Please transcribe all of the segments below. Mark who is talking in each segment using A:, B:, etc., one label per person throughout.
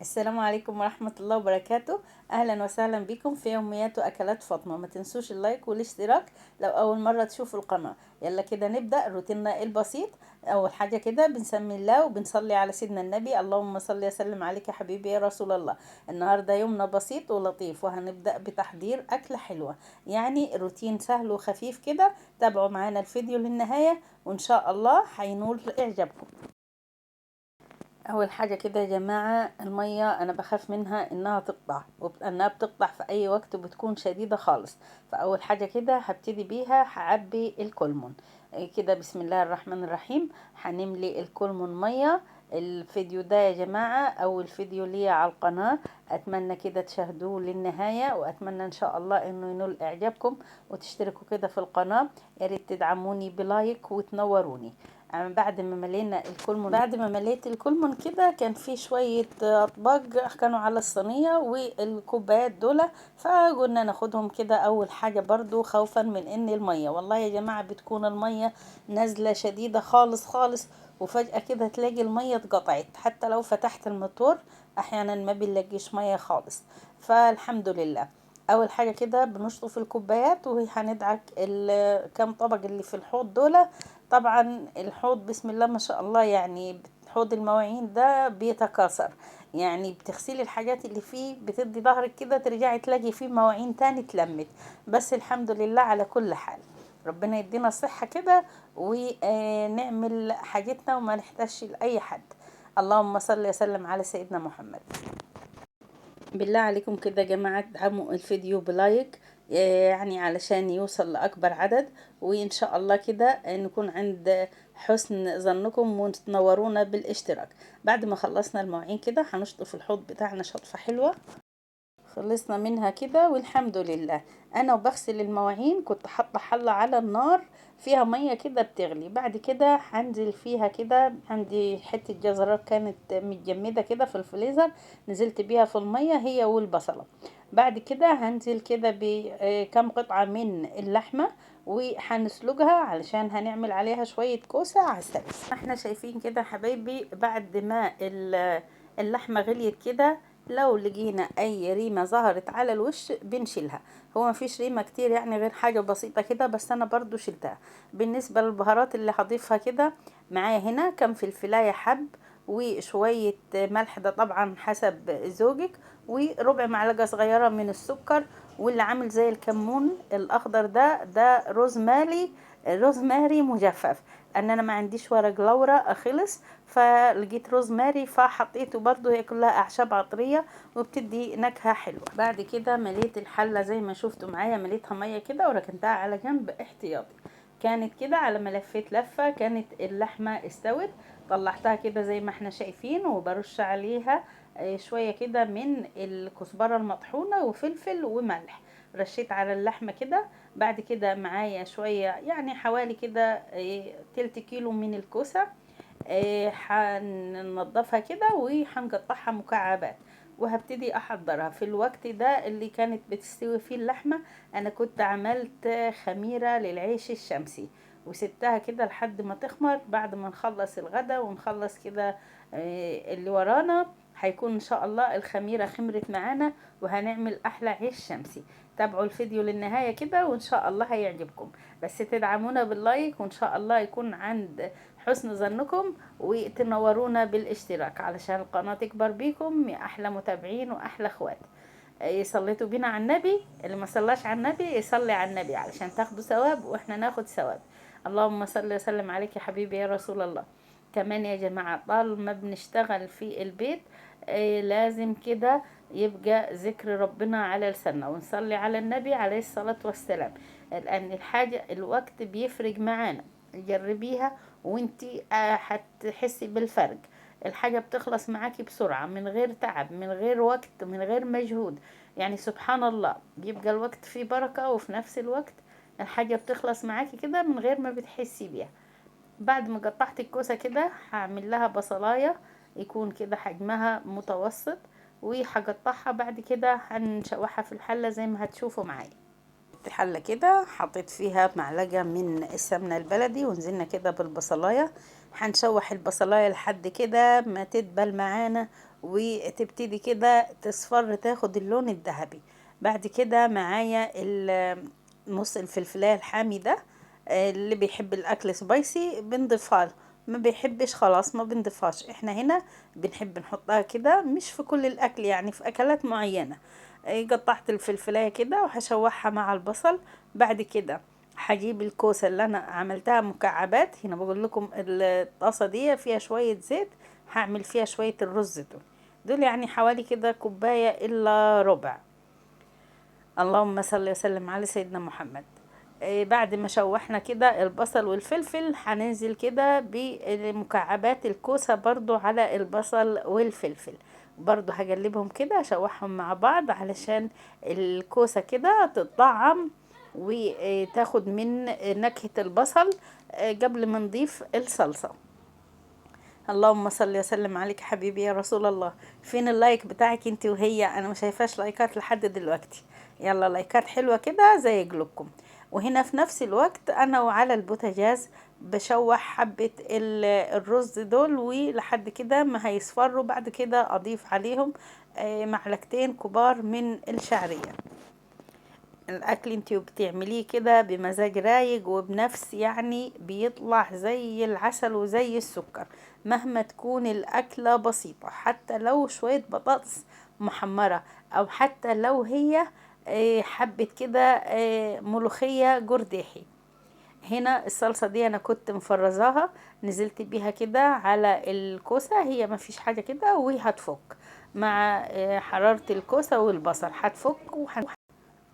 A: السلام عليكم ورحمة الله وبركاته. أهلا وسهلا بكم في يوميات وأكلات فاطمة. ما تنسوش اللايك والاشتراك لو أول مرة تشوفوا القناة. يلا كده نبدأ روتيننا البسيط. أول حاجة كده بنسمي الله وبنصلي على سيدنا النبي، اللهم صل وسلم عليك يا حبيبي يا رسول الله. النهاردة يومنا بسيط ولطيف وهنبدأ بتحضير أكلة حلوة، يعني روتين سهل وخفيف كده. تابعوا معانا الفيديو للنهاية وإن شاء الله هينول إعجابكم. اول حاجه كده يا جماعه، الميه انا بخاف منها انها تقطع، وانها بتقطع في اي وقت وبتكون شديده خالص. فاول حاجه كده هبتدي بيها هعبي الكولمون. كده بسم الله الرحمن الرحيم هنملي الكولمون ميه. الفيديو ده يا جماعه اول فيديو ليا على القناه، اتمنى كده تشاهدوه للنهايه، واتمنى ان شاء الله انه ينول اعجابكم وتشتركوا كده في القناه. يا ريت تدعموني بلايك وتنوروني. بعد ما مليت الكولمون كده كان في شوية أطباق كانوا على الصينية والكوبايات دول، فقلنا ناخدهم كده أول حاجة برضو خوفا من ان المية، والله يا جماعة بتكون المية نازلة شديدة خالص خالص، وفجأة كده تلاقي المية اتقطعت، حتى لو فتحت الموتور أحيانا ما بنلاقيش مية خالص. فالحمد لله. اول حاجه كده بنشطف الكوبايات وهندعك كام طبق اللي في الحوض دول. طبعا الحوض بسم الله ما شاء الله، يعني حوض المواعين ده بيتكاثر، يعني بتغسلي الحاجات اللي فيه بتدي ظهرك كده ترجعي تلاقي فيه مواعين تاني اتلمت. بس الحمد لله على كل حال. ربنا يدينا الصحة كده ونعمل حاجتنا وما نحتاجش لأي حد. اللهم صل وسلم على سيدنا محمد. بالله عليكم كده يا جماعة ادعموا الفيديو بلايك، يعني علشان يوصل لأكبر عدد، وإن شاء الله كده نكون عند حسن ظنكم وتنورونا بالاشتراك. بعد ما خلصنا المواعين كده هنشطف الحوض بتاعنا شطفة حلوة. خلصنا منها كده والحمد لله. انا وبغسل المواعين كنت حاطه حله على النار فيها ميه كده بتغلي، بعد كده هنزل فيها كده، عندي حته جزره كانت متجمده كده في الفريزر، نزلت بيها في الميه هي والبصله. بعد كده هنزل كده بكم قطعه من اللحمه وهنسلقها علشان هنعمل عليها شويه كوسه عسل. احنا شايفين كده حبايبي، بعد ما اللحمه غليت كده، لو لقينا اي ريمة ظهرت على الوش بنشيلها. هو مفيش ريمة كتير يعني، غير حاجة بسيطة كده، بس انا برضو شلتها. بالنسبة للبهارات اللي هضيفها كده، معايا هنا كم فلفلاية حب، وشوية ملح ده طبعا حسب ذوقك، وربع معلقة صغيرة من السكر، واللي عامل زي الكمون الاخضر ده روزماري مجفف. ان انا ما عنديش ورق لورا خلص، فلقيت روزماري فحطيته، برضو هي كلها اعشاب عطريه وبتدي نكهه حلوه. بعد كده مليت الحله زي ما شفتوا معايا، مليتها ميه كده وركنتها على جنب احتياطي. كانت كده على ما لفيت لفه كانت اللحمه استوت. طلعتها كده زي ما احنا شايفين، وبرش عليها شويه كده من الكزبره المطحونه وفلفل وملح. رشيت على اللحمه كده. بعد كده معايا شويه يعني حوالي كده تلت كيلو من الكوسه. هننضفها كده وهنقطعها مكعبات، وهبتدي احضرها في الوقت ده اللي كانت بتستوي فيه اللحمة. انا كنت عملت خميرة للعيش الشمسي وسبتها كده لحد ما تخمر. بعد ما نخلص الغدا ونخلص كده اللي ورانا، هيكون ان شاء الله الخميرة خمرت معانا وهنعمل احلى عيش شمسي. تابعوا الفيديو للنهاية كده وان شاء الله هيعجبكم، بس تدعمونا باللايك وان شاء الله يكون عند حسن ظنكم، وتنورونا بالاشتراك علشان القناة تكبر بيكم يا احلى متابعين واحلى اخوات. صليتوا بينا على النبي، اللي ما صلاش على النبي يصلي على النبي علشان تاخدوا ثواب واحنا ناخد ثواب. اللهم صل وسلم عليك يا حبيبي يا رسول الله. كمان يا جماعة طال ما بنشتغل في البيت لازم كده يبقى ذكر ربنا على لساننا ونصلي على النبي عليه الصلاة والسلام، لأن الحاجة الوقت بيفرق معانا. جربيها وانتي هتحسي بالفرق. الحاجة بتخلص معاكي بسرعة من غير تعب من غير وقت من غير مجهود، يعني سبحان الله بيبقى الوقت فيه بركة، وفي نفس الوقت الحاجة بتخلص معاكي كده من غير ما بتحسي بيها. بعد ما قطعت الكوسة كده هعمل لها بصلاية يكون كده حجمها متوسط، وهقطعها بعد كده هنشوحها في الحلة زي ما هتشوفوا معايا. حلة كده حطيت فيها معلقة من السمنة البلدي ونزلنا كده بالبصلاية. هنشوح البصلاية لحد كده ما تدبل معانا وتبتدي كده تصفر تاخد اللون الذهبي. بعد كده معايا نص الفلفلايه الحامي ده، اللي بيحب الاكل سبايسي بنضيفها له، ما بيحبش خلاص ما بنضيفهاش. احنا هنا بنحب نحطها كده، مش في كل الاكل يعني، في اكلات معينة. قطعت الفلفلاية كده وهشوحها مع البصل. بعد كده هجيب الكوسة اللي انا عملتها مكعبات. هنا بقول لكم الطاسة دي فيها شوية زيت، هعمل فيها شوية الرز دول يعني حوالي كده كوباية الا ربع. اللهم صل وسلم على سيدنا محمد. بعد ما شوحنا كده البصل والفلفل، هننزل كده بمكعبات الكوسة برضو على البصل والفلفل. برضو هقلبهم كده اشوحهم مع بعض علشان الكوسة كده تتطعم وتاخد من نكهة البصل قبل ما نضيف الصلصة. اللهم صل وسلم عليك حبيبي يا رسول الله. فين اللايك بتاعك انت وهي؟ انا ما شايفاش لايكات لحد دلوقتي. يلا لايكات حلوة كده زي قلوبكم. وهنا في نفس الوقت انا وعلى البوتاجاز بشوح حبة الرز دول، ولحد كده ما هيصفروا. بعد كده اضيف عليهم معلقتين كبار من الشعرية. الاكل انتي بتعمليه كده بمزاج رايق وبنفس، يعني بيطلع زي العسل وزي السكر. مهما تكون الاكلة بسيطة، حتى لو شوية بطاطس محمرة، او حتى لو هي حبة كده ملوخية جرداحي. هنا الصلصة دي انا كنت مفرزاها، نزلت بيها كده على الكوسة. هي ما فيش حاجة كده وهي هتفك مع حرارة الكوسة والبصل، هتفك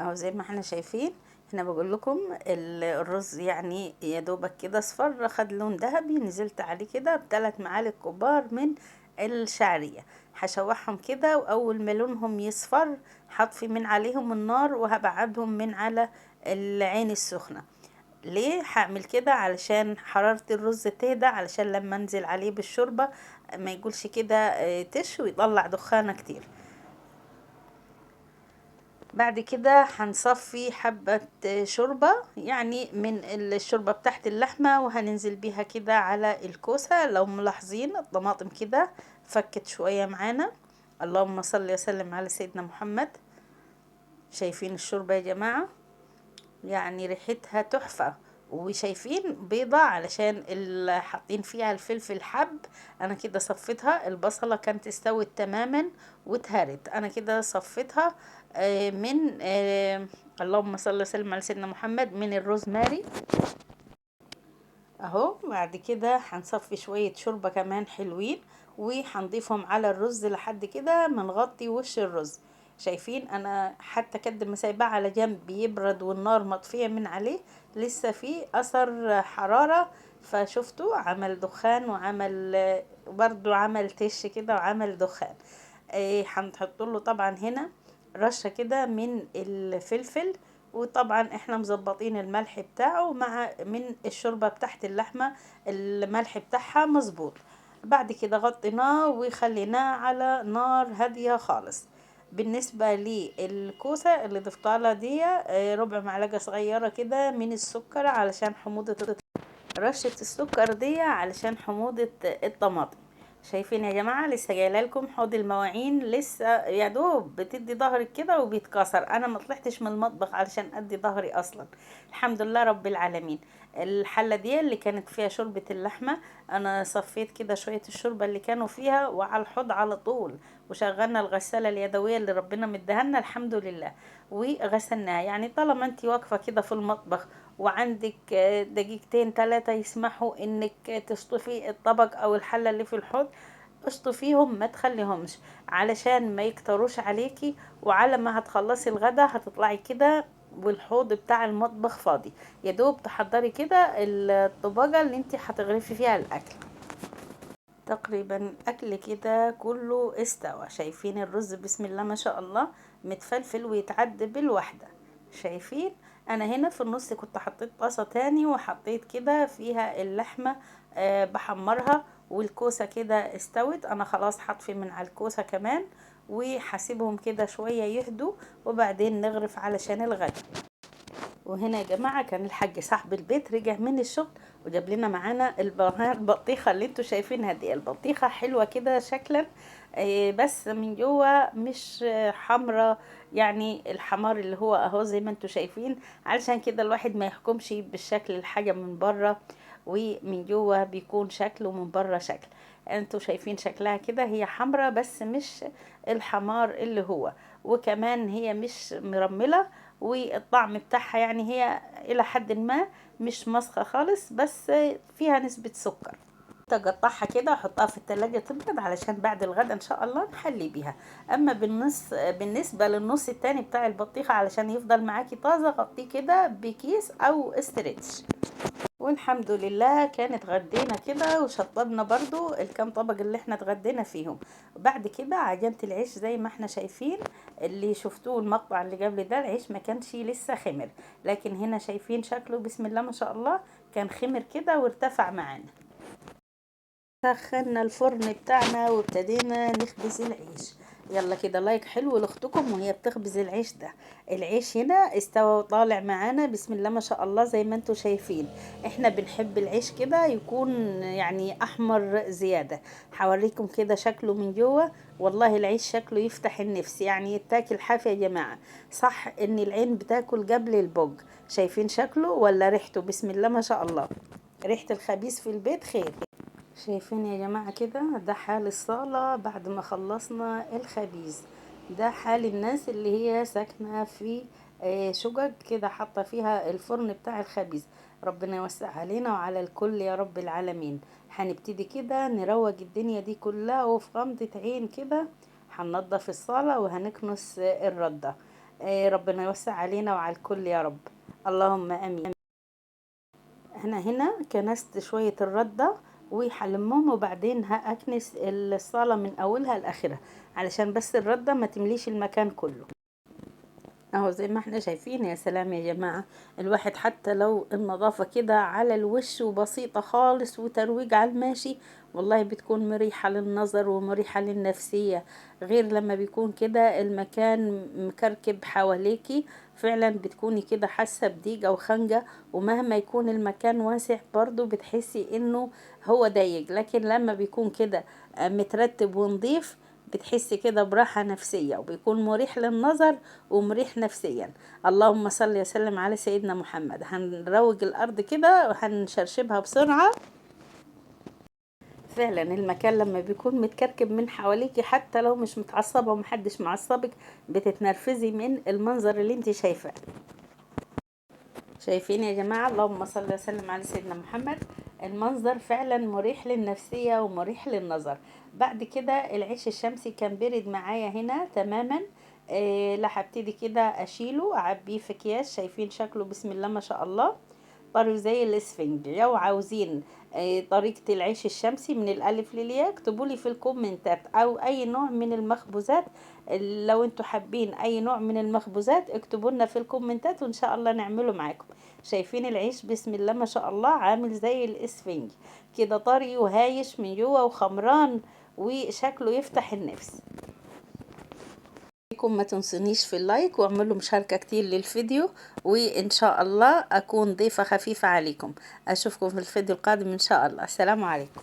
A: اهو زي ما احنا شايفين. هنا بقول لكم الرز يعني يا دوبك كده اصفر، خد لون ذهبي. نزلت عليه كده ب3 معالق كبار من الشعرية. هشوحهم كده، واول ما لونهم يصفر هطفي من عليهم النار وهبعدهم من على العين السخنة. ليه هعمل كده؟ علشان حرارة الرز تهدى، علشان لما انزل عليه بالشوربة ما يقولش كده تش ويطلع دخانة كتير. بعد كده هنصفي حبة شوربة يعني من الشوربة بتاعت اللحمة، وهننزل بيها كده على الكوسة. لو ملاحظين الطماطم كده فكت شوية معانا. اللهم صل وسلم على سيدنا محمد. شايفين الشوربة يا جماعة؟ يعني ريحتها تحفة. وشايفين بيضة علشان اللي حاطين فيها الفلفل حب. انا كده صفيتها. البصلة كانت استوت تماما واتهرت، انا كده صفيتها من اللهم صل وسلم على سيدنا محمد، من الروزماري اهو. بعد كده هنصفي شوية شوربة كمان حلوين، وهنضيفهم على الرز لحد كده ما نغطي وش الرز. شايفين انا حتى قد ما سايباه على جنب بيبرد والنار مطفية من عليه، لسه فيه اثر حرارة. فشفتوا عمل دخان، وعمل برضو عمل تش كده وعمل دخان. هنحط له طبعا هنا رشة كده من الفلفل. وطبعا احنا مظبطين الملح بتاعه مع من الشوربة بتاعت اللحمة، الملح بتاعها مظبوط. بعد كده غطيناه وخليناه على نار هادية خالص. بالنسبة للكوسة اللي ضفتها لها دي ربع معلقة صغيرة كده من السكر علشان حموضة، رشة السكر دي علشان حموضة الطماطم. شايفين يا جماعة؟ لسه جايله لكم حوض المواعين، لسه يا دوب بتدي ظهرك كده وبيتكسر. انا ما طلعتش من المطبخ علشان ادي ظهري اصلا. الحمد لله رب العالمين. الحلة دي اللي كانت فيها شوربة اللحمة، انا صفيت كده شوية الشوربة اللي كانوا فيها وعلى الحوض على طول، وشغلنا الغسالة اليدوية اللي ربنا مدهنا الحمد لله وغسلناها. يعني طالما انت واقفة كده في المطبخ وعندك دقيقتين 3 يسمحوا انك تشطفي الطبق او الحلة اللي في الحوض، اشطفيهم ما تخليهمش علشان ما يكتروش عليكي. وعلى ما هتخلصي الغدا هتطلعي كده والحوض بتاع المطبخ فاضي، يا دوب تحضري كده الطبقة اللي انت هتغرفي فيها الاكل. تقريبا الاكل كده كله استوى. شايفين الرز بسم الله ما شاء الله متفلفل ويتعد بالواحدة. شايفين؟ انا هنا في النص كنت حطيت طاسة تاني وحطيت كده فيها اللحمة بحمرها، والكوسة كده استوت. انا خلاص هطفي من على الكوسة كمان وحسيبهم كده شوية يهدوا وبعدين نغرف علشان الغدا. وهنا يا جماعة كان الحاج صاحب البيت رجع من الشغل وجاب لنا معانا البطيخه اللي انتوا شايفينها دي. البطيخه حلوه كده شكلا، بس من جوه مش حمرا، يعني الحمار اللي هو اهو زي ما انتوا شايفين. علشان كده الواحد ما يحكمش بالشكل الحاجه من بره، ومن جوه بيكون شكل ومن بره شكل. انتوا شايفين شكلها كده، هي حمرا بس مش الحمار اللي هو. وكمان هي مش مرملة، والطعم بتاعها يعني هي الى حد ما مش مسخة خالص، بس فيها نسبة سكر. تقطعها كده وحطها في التلاجة تبرد علشان بعد الغدا ان شاء الله نحلي بيها. اما بالنسبة للنص التاني بتاع البطيخة، علشان يفضل معاكي طازة، غطيه كده بكيس او استرتش. والحمد لله كانت غدينا كده وشطبنا برضو الكام طبق اللي احنا اتغدينا فيهم. وبعد كده عجنت العيش زي ما احنا شايفين. اللي شفتوه المقطع اللي قبل ده، العيش ما كانش لسه خمر، لكن هنا شايفين شكله بسم الله ما شاء الله كان خمر كده وارتفع معانا. سخنا الفرن بتاعنا وابتدينا نخبز العيش. يلا كده لايك حلو لاختكم وهي بتخبز العيش ده. العيش هنا استوى وطالع معانا بسم الله ما شاء الله زي ما انتوا شايفين. احنا بنحب العيش كده يكون يعني احمر زيادة. حوريكم كده شكله من جوه. والله العيش شكله يفتح النفس، يعني يتاكل حاف يا جماعة. صح ان العين بتاكل قبل البوج. شايفين شكله ولا ريحته؟ بسم الله ما شاء الله. ريحة الخبيز في البيت خير. شايفين يا جماعة كده، ده حال الصالة بعد ما خلصنا الخبيز. ده حال الناس اللي هي ساكنة في شقق كده حاطة فيها الفرن بتاع الخبيز. ربنا يوسع علينا وعلى الكل يا رب العالمين. هنبتدي كده نروج الدنيا دي كلها، وفي غمضة عين كده هننضف الصالة وهنكنس الردة. ربنا يوسع علينا وعلى الكل يا رب. اللهم امين. انا هنا كنست شوية الردة وهلمهم، وبعدين هأكنس الصالة من اولها لاخرها، علشان بس الردة ما تمليش المكان كله. اهو زي ما احنا شايفين. يا سلام يا جماعة، الواحد حتى لو النظافة كده على الوش وبسيطة خالص وترويج على الماشي، والله بتكون مريحة للنظر ومريحة للنفسية. غير لما بيكون كده المكان مكركب حواليكي، فعلا بتكوني كده حاسة بضيقة وخنقة. ومهما يكون المكان واسع برضو بتحسي انه هو ضيق، لكن لما بيكون كده مترتب ونظيف، بتحسي كده براحة نفسية وبيكون مريح للنظر ومريح نفسيا. اللهم صل وسلم على سيدنا محمد. هنروج الارض كده وهنشرشبها بسرعة. فعلا المكان لما بيكون متكركب من حواليكي، حتى لو مش متعصبة ومحدش معصبك، بتتنرفزي من المنظر اللي انت شايفاه. شايفين يا جماعة؟ اللهم صل وسلم على سيدنا محمد. المنظر فعلا مريح للنفسية ومريح للنظر. بعد كده العيش الشمسي كان برد معايا هنا تماما. لا هبتدي كده اشيله اعبيه في اكياس. شايفين شكله بسم الله ما شاء الله طري زي الاسفنج. لو عاوزين طريقة العيش الشمسي من الألف للياء اكتبوا لي في الكومنتات، أو أي نوع من المخبوزات. لو انتوا حابين أي نوع من المخبوزات اكتبوا لنا في الكومنتات وإن شاء الله نعمله معاكم. شايفين العيش بسم الله ما شاء الله عامل زي الاسفنج كده، طري وهايش من جوه وخمران وشكله يفتح النفس. ما تنسونيش في اللايك واعملوا مشاركة كتير للفيديو، وإن شاء الله أكون ضيفة خفيفة عليكم. أشوفكم في الفيديو القادم إن شاء الله. السلام عليكم.